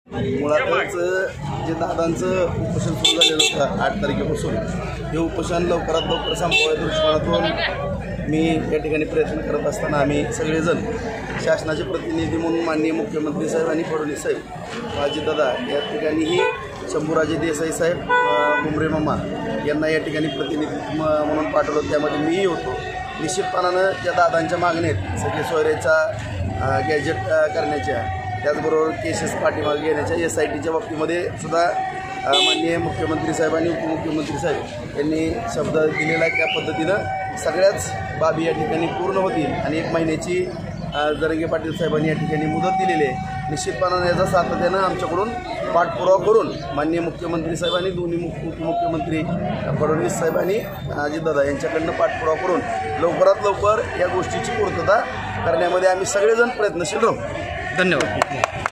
मुळातच जे दादांचं उपोषण सुरू झालेलं होतं 8 तारखेपासून, हे उपोषण लवकरात लवकर संपवायच्या दृष्टिकोनातून मी या ठिकाणी प्रयत्न करत असताना आम्ही सगळेजण शासनाचे प्रतिनिधी म्हणून माननीय मुख्यमंत्री साहेब आणि फडणवीस साहेब, अजितदादा या ठिकाणीही शंभूराजे देसाई साहेब, मुंबरे मामा यांना या ठिकाणी प्रतिनिधी म्हणून पाठवलं, त्यामध्ये मीही होतो। निश्चितपणानं त्या दादांच्या मागणीत सगळे सोयरेचा गॅजेट करण्याच्या, त्याचबरोबर केसेस पाठीमागे घेण्याच्या, SITच्या बाबतीमध्ये सुद्धा माननीय मुख्यमंत्री साहेब आणि उपमुख्यमंत्री साहेब यांनी शब्द दिलेला आहे। त्या पद्धतीनं सगळ्याच बाबी या ठिकाणी पूर्ण होतील आणि 1 महिन्याची जरांगे पाटील साहेबांनी या ठिकाणी मुदत दिलेली आहे। निश्चितपणानं याचा सातत्यानं आमच्याकडून पाठपुरावा करून माननीय मुख्यमंत्री साहेब आणि दोन्ही उपमुख्यमंत्री फडणवीस साहेब आणि अजितदादा यांच्याकडनं पाठपुरावा करून लवकरात लवकर या गोष्टीची पूर्तता करण्यामध्ये आम्ही सगळेजण प्रयत्नशील राहू। धन्यवाद।